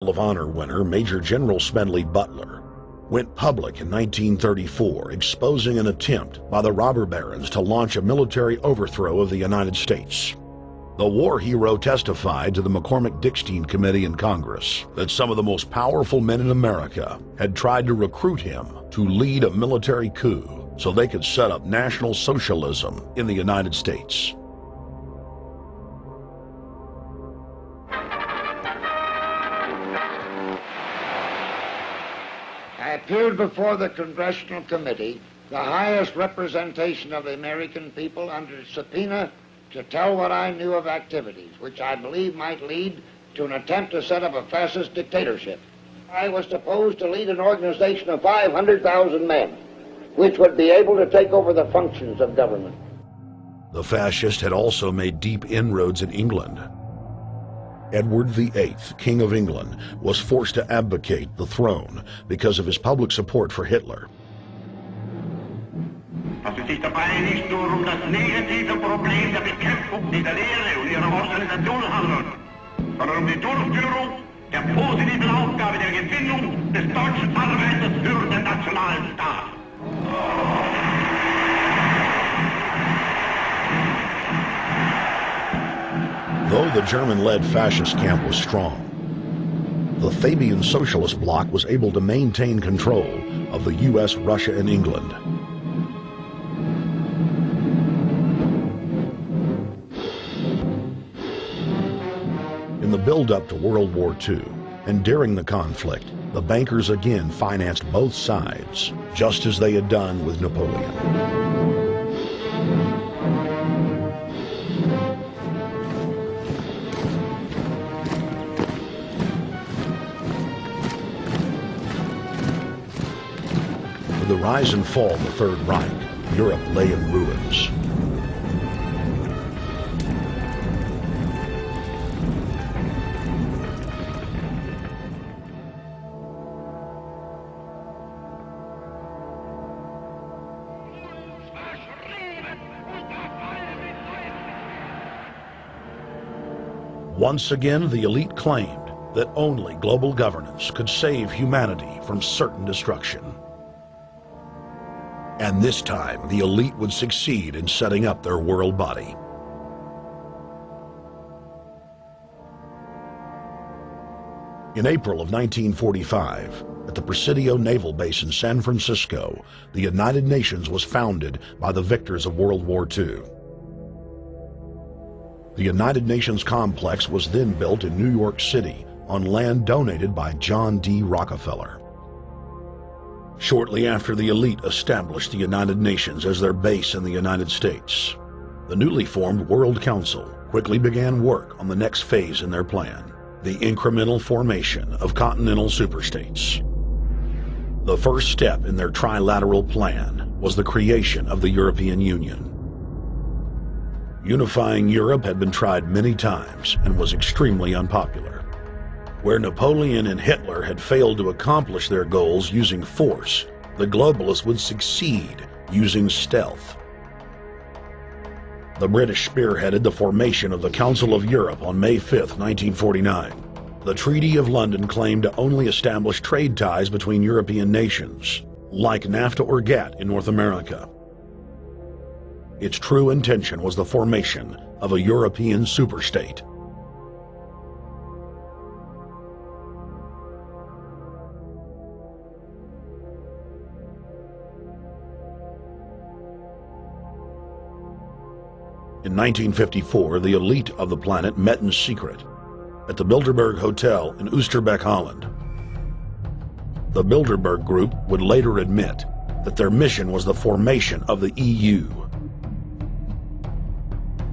Medal of Honor winner Major General Smedley Butler went public in 1934, exposing an attempt by the robber barons to launch a military overthrow of the United States. The war hero testified to the McCormick-Dickstein Committee in Congress that some of the most powerful men in America had tried to recruit him to lead a military coup so they could set up National Socialism in the United States. I appeared before the Congressional Committee, the highest representation of the American people, under subpoena to tell what I knew of activities which I believe might lead to an attempt to set up a fascist dictatorship. I was supposed to lead an organization of 500,000 men, which would be able to take over the functions of government. The fascist had also made deep inroads in England. Edward VIII, King of England, was forced to abdicate the throne because of his public support for Hitler. Also es sich dabei nicht nur das negative Problem der Bekämpfung dieser Lehre und ihrer Organisation handelt, sondern die Durchführung der positiven Aufgabe der Gewinnung des deutschen Arbeiters für den nationalen Staat. Though the German-led fascist camp was strong, the Fabian Socialist bloc was able to maintain control of the U.S., Russia, and England. In the build-up to World War II, and during the conflict, the bankers again financed both sides, just as they had done with Napoleon. With the rise and fall of the Third Reich, Europe lay in ruins. Once again, the elite claimed that only global governance could save humanity from certain destruction. And this time, the elite would succeed in setting up their world body. In April of 1945, at the Presidio Naval Base in San Francisco, the United Nations was founded by the victors of World War II. The United Nations complex was then built in New York City on land donated by John D. Rockefeller. Shortly after the elite established the United Nations as their base in the United States, the newly formed World Council quickly began work on the next phase in their plan, the incremental formation of continental superstates. The first step in their trilateral plan was the creation of the European Union. Unifying Europe had been tried many times and was extremely unpopular. Where Napoleon and Hitler had failed to accomplish their goals using force, the globalists would succeed using stealth. The British spearheaded the formation of the Council of Europe on May 5, 1949. The Treaty of London claimed to only establish trade ties between European nations, like NAFTA or GATT in North America. Its true intention was the formation of a European superstate. In 1954, the elite of the planet met in secret at the Bilderberg Hotel in Oosterbeek, Holland. The Bilderberg Group would later admit that their mission was the formation of the EU.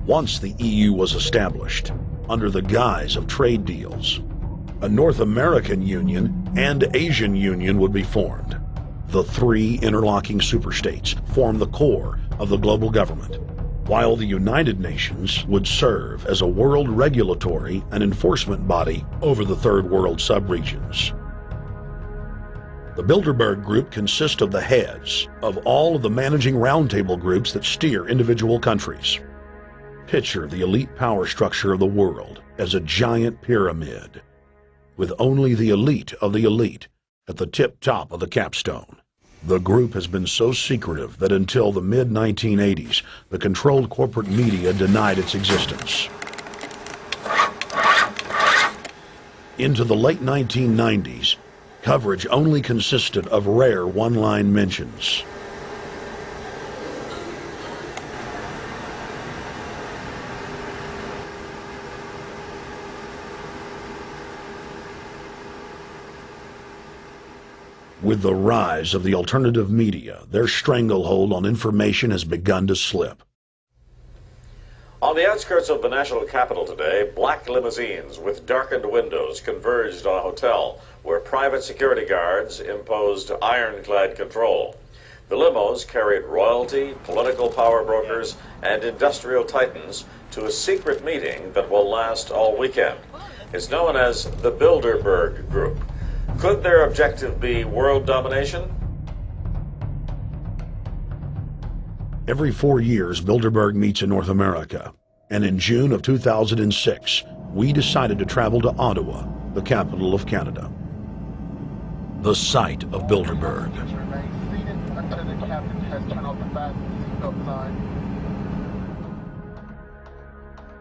Once the EU was established, under the guise of trade deals, a North American Union and Asian Union would be formed. The three interlocking superstates formed the core of the global government, while the United Nations would serve as a world regulatory and enforcement body over the Third World subregions. The Bilderberg Group consists of the heads of all of the managing roundtable groups that steer individual countries. Picture the elite power structure of the world as a giant pyramid. with only the elite of the elite at the tip top of the capstone. The group has been so secretive that until the mid-1980s, the controlled corporate media denied its existence. Into the late 1990s, coverage only consisted of rare one-line mentions. With the rise of the alternative media, their stranglehold on information has begun to slip. On the outskirts of the national capital today, black limousines with darkened windows converged on a hotel where private security guards imposed ironclad control. The limos carried royalty, political power brokers, and industrial titans to a secret meeting that will last all weekend. It's known as the Bilderberg Group. Could their objective be world domination? Every 4 years, Bilderberg meets in North America, and in June of 2006, we decided to travel to Ottawa, the capital of Canada. The site of Bilderberg.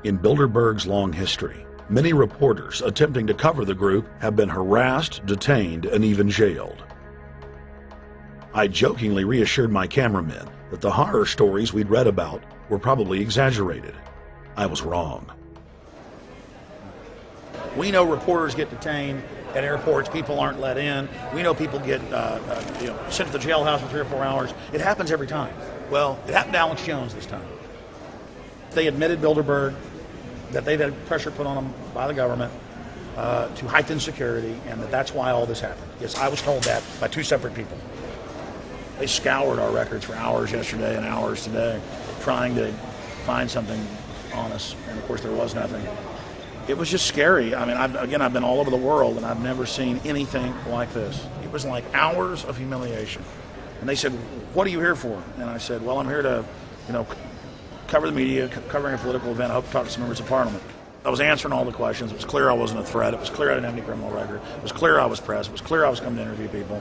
In Bilderberg's long history, many reporters attempting to cover the group have been harassed, detained, and even jailed. I jokingly reassured my cameramen that the horror stories we'd read about were probably exaggerated. I was wrong. We know reporters get detained at airports, people aren't let in. We know people get sent to the jailhouse for 3 or 4 hours. It happens every time. Well, it happened to Alex Jones this time. They admitted Bilderberg that they've had pressure put on them by the government to heighten security, and that's why all this happened. Yes, I was told that by 2 separate people. They scoured our records for hours yesterday and hours today, trying to find something on us, and of course there was nothing. It was just scary. I mean, I've been all over the world, and I've never seen anything like this. It was like hours of humiliation. And they said, "What are you here for?" And I said, "Well, I'm here to, cover the media, covering a political event. I hope to talk to some members of Parliament." I was answering all the questions. It was clear I wasn't a threat. It was clear I didn't have any criminal record. It was clear I was pressed. It was clear I was coming to interview people.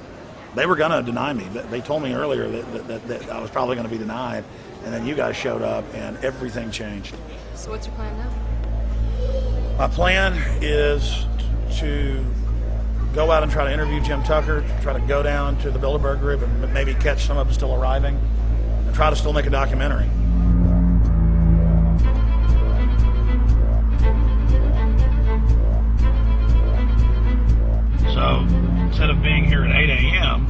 They were going to deny me. They told me earlier that I was probably going to be denied, and then you guys showed up, and everything changed. So what's your plan now? My plan is to go out and try to interview Jim Tucker, try to go down to the Bilderberg Group and maybe catch some of them still arriving, and try to still make a documentary. So instead of being here at 8 a.m.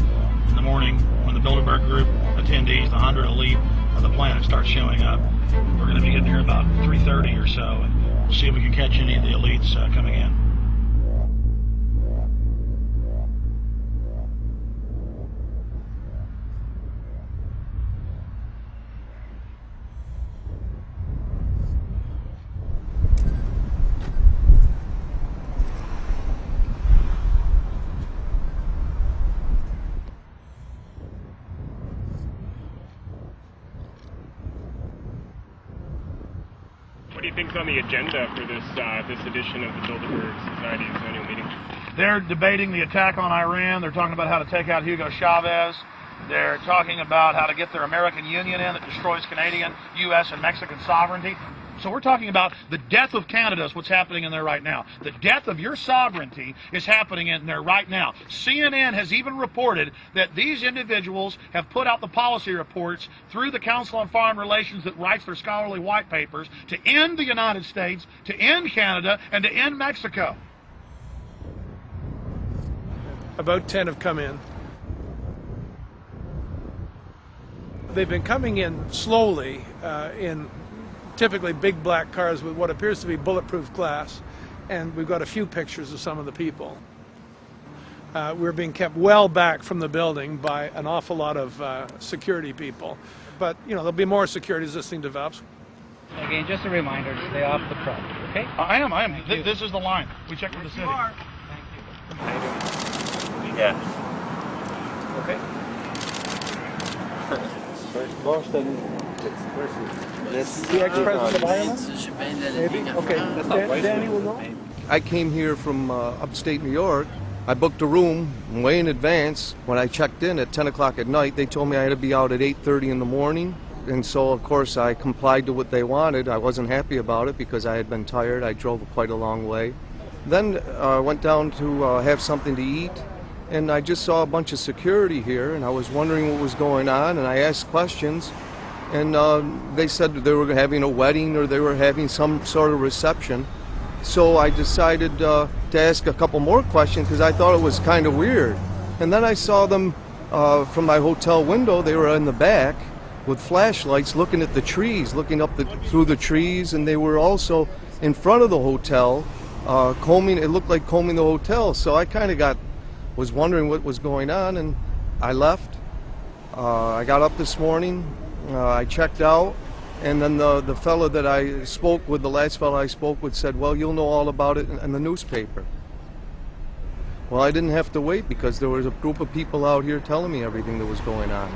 in the morning when the Bilderberg Group attendees, the 100 elite of the planet, start showing up, we're going to be getting here about 3:30 or so, and we'll see if we can catch any of the elites coming in. What do you think's on the agenda for this edition of the Bilderberg Society's annual meeting? They're debating the attack on Iran. They're talking about how to take out Hugo Chavez. They're talking about how to get their American Union in that destroys Canadian, U.S., and Mexican sovereignty. So we're talking about the death of Canada is what's happening in there right now. The death of your sovereignty is happening in there right now. CNN has even reported that these individuals have put out the policy reports through the Council on Foreign Relations that writes their scholarly white papers to end the United States, to end Canada, and to end Mexico. About 10 have come in. They've been coming in slowly in typically big black cars with what appears to be bulletproof glass, and we've got a few pictures of some of the people. We're being kept well back from the building by an awful lot of security people, but there'll be more security as this thing develops. Again, just a reminder to stay off the property, okay? I am. This is the line. We checked with the city. Thank you. How you doing? Yeah. Okay. The ex-president of Ireland? Maybe? Okay, Danny will know. I came here from upstate New York. I booked a room way in advance. When I checked in at 10 o'clock at night, they told me I had to be out at 8:30 in the morning. And so, of course, I complied to what they wanted. I wasn't happy about it because I had been tired. I drove quite a long way. Then I went down to have something to eat, and I just saw a bunch of security here, and I was wondering what was going on, and I asked questions, and they said they were having a wedding or they were having some sort of reception. So I decided to ask a couple more questions because I thought it was kind of weird. And then I saw them from my hotel window. They were in the back with flashlights looking at the trees, looking up through the trees, and they were also in front of the hotel combing. It looked like combing the hotel. So I kind of was wondering what was going on, and I left. I got up this morning. I checked out. And then the fellow that I spoke with, the last fellow I spoke with, said, well, you'll know all about it in the newspaper. Well, I didn't have to wait because there was a group of people out here telling me everything that was going on.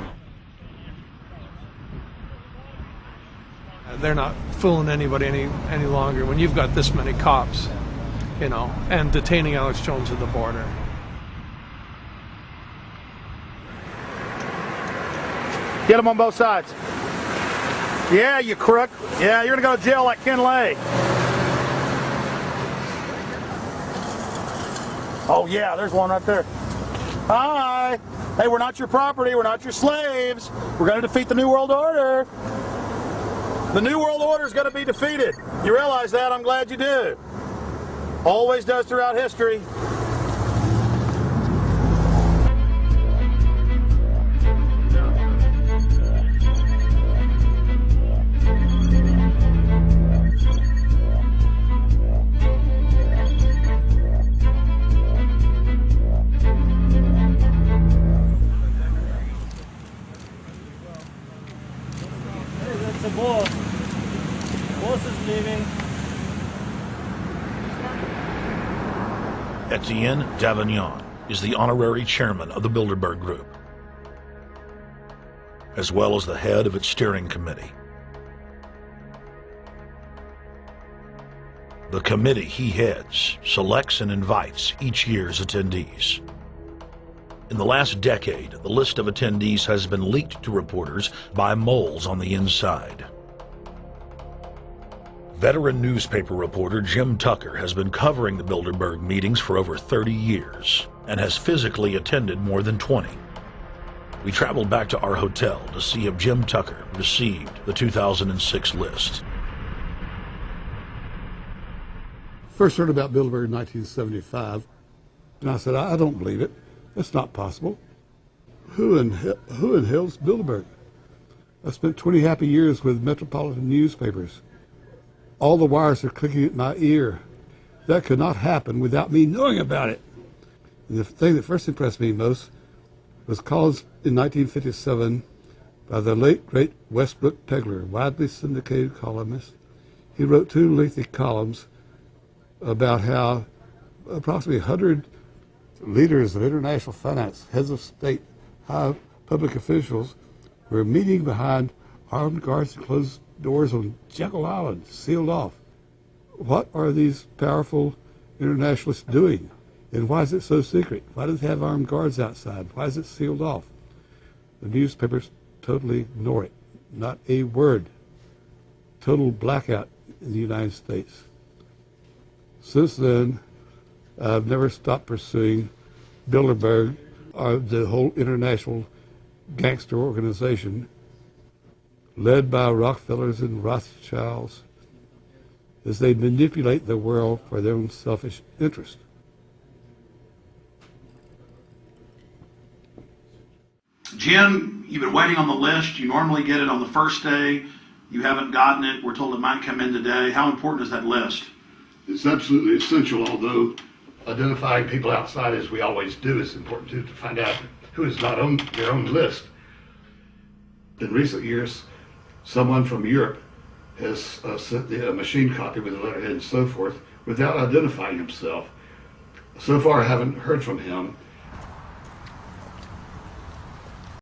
They're not fooling anybody any longer when you've got this many cops, you know, and detaining Alex Jones at the border. Get them on both sides. Yeah, you crook. Yeah, you're going to go to jail like Ken Lay. Oh, yeah, there's one right there. Hi. Hey, we're not your property. We're not your slaves. We're going to defeat the New World Order. The New World Order is going to be defeated. You realize that? I'm glad you do. Always does throughout history. The boss. Boss is leaving. Etienne Davignon is the honorary chairman of the Bilderberg Group, as well as the head of its steering committee. The committee he heads selects and invites each year's attendees. In the last decade, the list of attendees has been leaked to reporters by moles on the inside. Veteran newspaper reporter Jim Tucker has been covering the Bilderberg meetings for over 30 years and has physically attended more than 20. We traveled back to our hotel to see if Jim Tucker received the 2006 list. First heard about Bilderberg in 1975, and I said, I don't believe it. That's not possible. Who in hell's Bilderberg? I spent 20 happy years with metropolitan newspapers. All the wires are clicking at my ear. That could not happen without me knowing about it. And the thing that first impressed me most was columns in 1957 by the late, great Westbrook Pegler, widely syndicated columnist. He wrote 2 lengthy columns about how approximately 100 leaders of international finance, heads of state, high public officials were meeting behind armed guards and closed doors on Jekyll Island, sealed off. What are these powerful internationalists doing? And why is it so secret? Why do they have armed guards outside? Why is it sealed off? The newspapers totally ignore it. Not a word. Total blackout in the United States. Since then, I've never stopped pursuing Bilderberg, or the whole international gangster organization led by Rockefellers and Rothschilds, as they manipulate the world for their own selfish interest. Jim, you've been waiting on the list. You normally get it on the first day. You haven't gotten it. We're told it might come in today. How important is that list? It's absolutely essential, although identifying people outside, as we always do, is important too, to find out who is not on their own list. In recent years, someone from Europe has sent a machine copy with a letterhead and so forth without identifying himself. So far, I haven't heard from him.